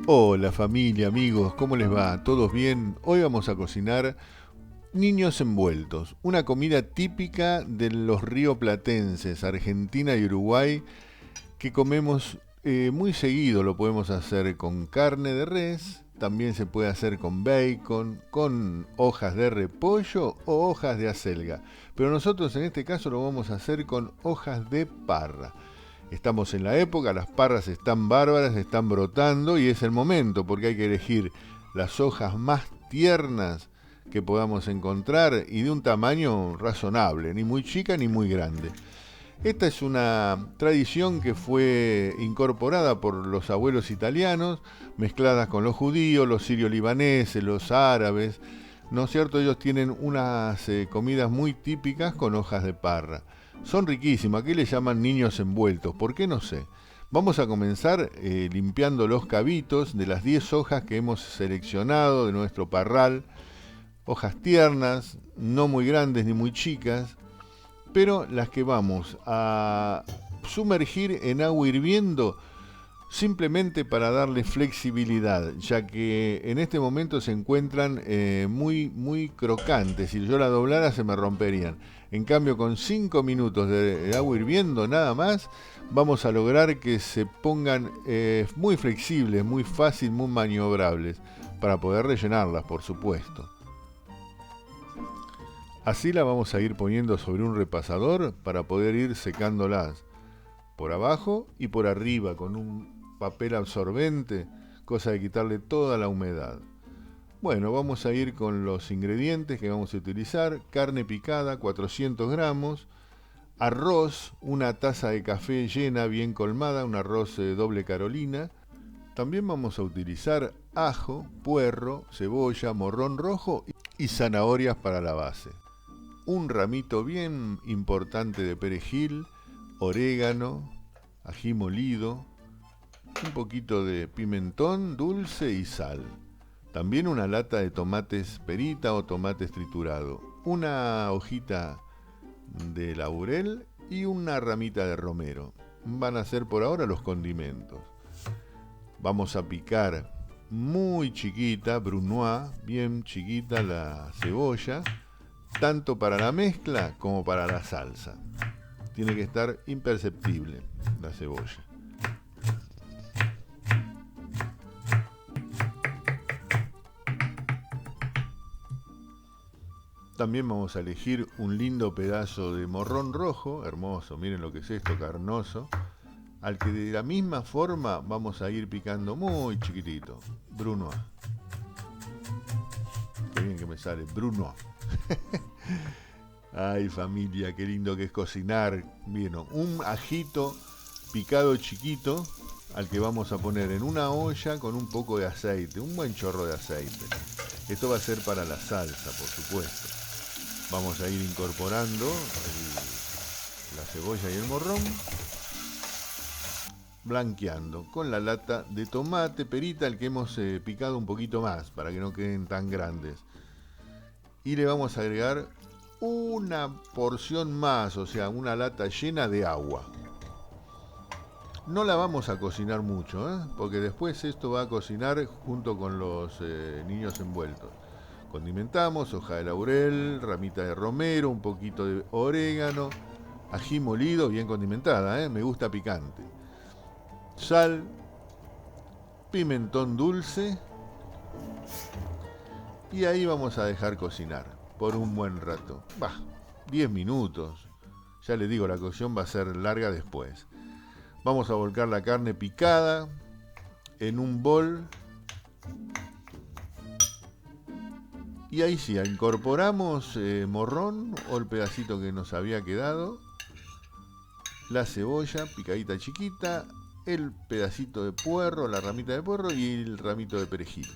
Hola familia, amigos, ¿cómo les va? ¿Todos bien? Hoy vamos a cocinar niños envueltos, una comida típica de los rioplatenses, Argentina y Uruguay, que comemos muy seguido. Lo podemos hacer con carne de res, también se puede hacer con bacon, con hojas de repollo o hojas de acelga. Pero nosotros en este caso lo vamos a hacer con hojas de parra. Estamos en la época, las parras están bárbaras, están brotando y es el momento porque hay que elegir las hojas más tiernas que podamos encontrar y de un tamaño razonable, ni muy chica ni muy grande. Esta es una tradición que fue incorporada por los abuelos italianos, mezcladas con los judíos, los sirio-libaneses, los árabes. ¿No es cierto? Ellos tienen unas comidas muy típicas con hojas de parra. Son riquísimas, aquí le llaman niños envueltos, ¿por qué no sé? Vamos a comenzar limpiando los cabitos de las 10 hojas que hemos seleccionado de nuestro parral. Hojas tiernas, no muy grandes ni muy chicas, pero las que vamos a sumergir en agua hirviendo simplemente para darle flexibilidad, ya que en este momento se encuentran muy crocantes. Si yo la doblara se me romperían. En cambio, con 5 minutos de agua hirviendo nada más, vamos a lograr que se pongan muy flexibles, muy fácil, muy maniobrables, para poder rellenarlas, por supuesto. Así la vamos a ir poniendo sobre un repasador para poder ir secándolas por abajo y por arriba con un papel absorbente, cosa de quitarle toda la humedad. Bueno, vamos a ir con los ingredientes que vamos a utilizar. Carne picada, 400 gramos. Arroz, una taza de café llena, bien colmada, un arroz doble Carolina. También vamos a utilizar ajo, puerro, cebolla, morrón rojo y zanahorias para la base. Un ramito bien importante de perejil, orégano, ají molido, un poquito de pimentón dulce y sal. También una lata de tomates perita o tomates triturado, una hojita de laurel y una ramita de romero. Van a ser por ahora los condimentos. Vamos a picar muy chiquita, brunoise, bien chiquita la cebolla, tanto para la mezcla como para la salsa. Tiene que estar imperceptible la cebolla. También vamos a elegir un lindo pedazo de morrón rojo, hermoso, miren lo que es esto, carnoso, al que de la misma forma vamos a ir picando muy chiquitito, brunoise. Qué bien que me sale, brunoise. Ay familia, qué lindo que es cocinar. Bien, un ajito picado chiquito al que vamos a poner en una olla con un poco de aceite, un buen chorro de aceite. Esto va a ser para la salsa, por supuesto. Vamos a ir incorporando la cebolla y el morrón, blanqueando con la lata de tomate perita, el que hemos picado un poquito más para que no queden tan grandes. Y le vamos a agregar una porción más, o sea, una lata llena de agua. No la vamos a cocinar mucho, porque después esto va a cocinar junto con los niños envueltos. Condimentamos, hoja de laurel, ramita de romero, un poquito de orégano, ají molido, bien condimentada, me gusta picante. Sal, pimentón dulce y ahí vamos a dejar cocinar por un buen rato. 10 minutos. Ya les digo, la cocción va a ser larga después. Vamos a volcar la carne picada en un bol. Y ahí sí, incorporamos morrón o el pedacito que nos había quedado, la cebolla picadita chiquita, el pedacito de puerro, la ramita de puerro y el ramito de perejil.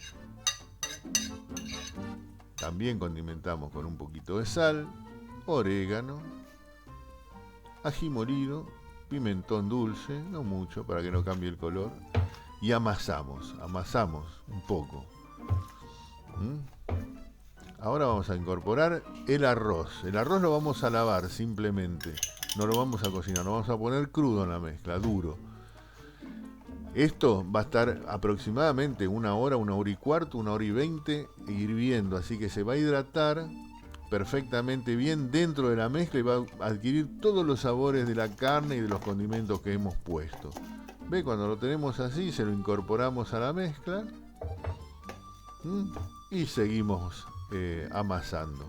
También condimentamos con un poquito de sal, orégano, ají molido, pimentón dulce, no mucho para que no cambie el color, y amasamos un poco. Ahora vamos a incorporar el arroz. El arroz lo vamos a lavar simplemente. No lo vamos a cocinar, lo vamos a poner crudo en la mezcla, duro. Esto va a estar aproximadamente una hora y cuarto, 1 hora y 20 hirviendo, así que se va a hidratar perfectamente bien dentro de la mezcla y va a adquirir todos los sabores de la carne y de los condimentos que hemos puesto. ¿Ve? Cuando lo tenemos así, se lo incorporamos a la mezcla y seguimos amasando.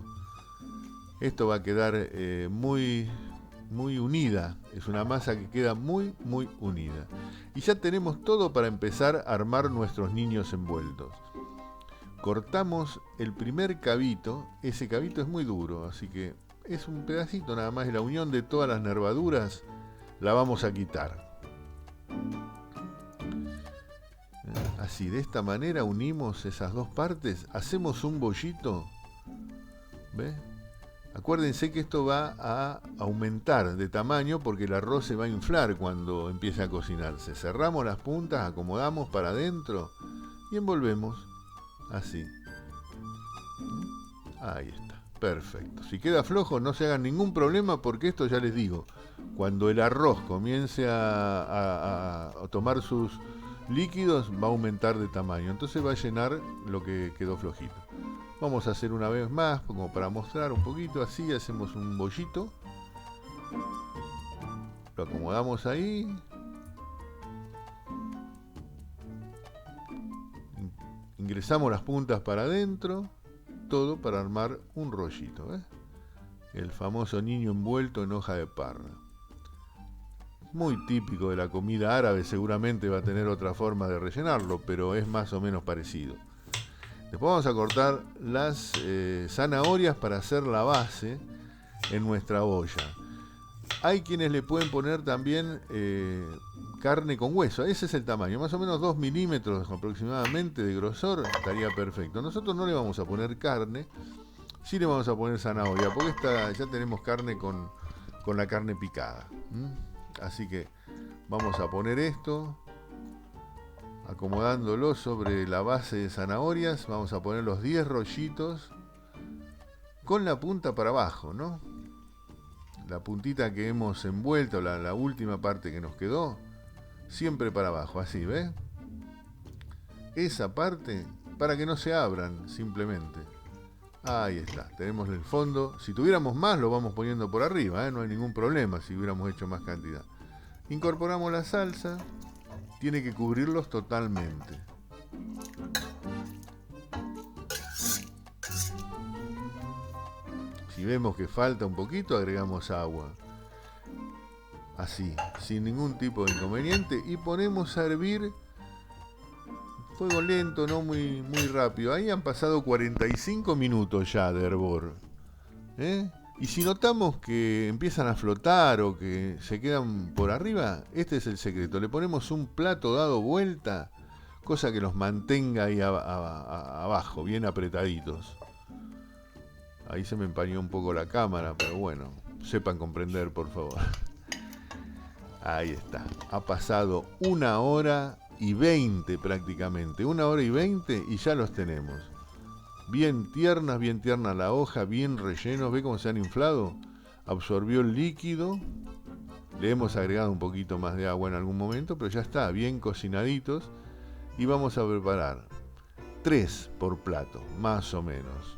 Esto va a quedar muy unida, es una masa que queda muy unida. Y ya tenemos todo para empezar a armar nuestros niños envueltos. Cortamos el primer cabito, ese cabito es muy duro, así que es un pedacito nada más, y la unión de todas las nervaduras la vamos a quitar. Así, de esta manera unimos esas dos partes, hacemos un bollito, ¿ve? Acuérdense que esto va a aumentar de tamaño porque el arroz se va a inflar cuando empiece a cocinarse. Cerramos las puntas, acomodamos para adentro y envolvemos así. Ahí está, perfecto. Si queda flojo no se hagan ningún problema porque esto ya les digo, cuando el arroz comience a tomar sus líquidos va a aumentar de tamaño, entonces va a llenar lo que quedó flojito. Vamos a hacer una vez más, como para mostrar un poquito, así hacemos un bollito. Lo acomodamos ahí. Ingresamos las puntas para adentro, todo para armar un rollito, ¿eh? El famoso niño envuelto en hoja de parra. Muy típico de la comida árabe, seguramente va a tener otra forma de rellenarlo, pero es más o menos parecido. Después vamos a cortar las zanahorias para hacer la base en nuestra olla. Hay quienes le pueden poner también carne con hueso. Ese es el tamaño, más o menos 2 milímetros aproximadamente de grosor, estaría perfecto. Nosotros no le vamos a poner carne, sí le vamos a poner zanahoria, porque ya tenemos carne con la carne picada. Así que vamos a poner esto. Acomodándolo sobre la base de zanahorias, vamos a poner los 10 rollitos con la punta para abajo, ¿no? La puntita que hemos envuelto, la última parte que nos quedó, siempre para abajo, así, ¿ves? Esa parte para que no se abran, simplemente. Ahí está, tenemos el fondo. Si tuviéramos más, lo vamos poniendo por arriba, ¿eh? No hay ningún problema si hubiéramos hecho más cantidad. Incorporamos la salsa. Tiene que cubrirlos totalmente. Si vemos que falta un poquito, agregamos agua. Así, sin ningún tipo de inconveniente. Y ponemos a hervir. Fuego lento, no muy rápido. Ahí han pasado 45 minutos ya de hervor. Y si notamos que empiezan a flotar o que se quedan por arriba, este es el secreto. Le ponemos un plato dado vuelta, cosa que los mantenga ahí abajo, bien apretaditos. Ahí se me empañó un poco la cámara, pero bueno, sepan comprender, por favor. Ahí está. Ha pasado 1 hora y 20 prácticamente. 1 hora y 20 y ya los tenemos. Bien tierna la hoja, bien rellenos. ¿Ve cómo se han inflado? Absorbió el líquido. Le hemos agregado un poquito más de agua en algún momento, pero ya está, bien cocinaditos. Y vamos a preparar 3 por plato, más o menos.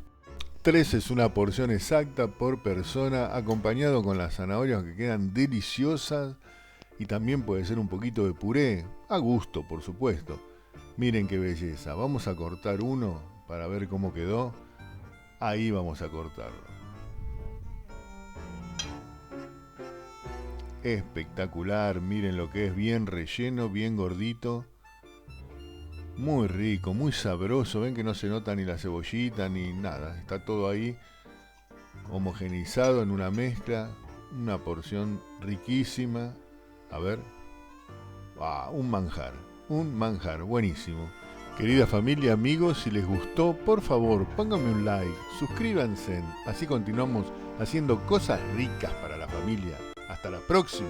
3 es una porción exacta por persona, acompañado con las zanahorias que quedan deliciosas. Y también puede ser un poquito de puré, a gusto, por supuesto. Miren qué belleza. Vamos a cortar uno para ver cómo quedó. Ahí vamos a cortarlo. Espectacular, miren lo que es, bien relleno, bien gordito. Muy rico, muy sabroso. Ven que no se nota ni la cebollita ni nada. Está todo ahí homogeneizado en una mezcla. Una porción riquísima. A ver. Un manjar, buenísimo. Querida familia, amigos, si les gustó, por favor, pónganme un like, suscríbanse, así continuamos haciendo cosas ricas para la familia. Hasta la próxima.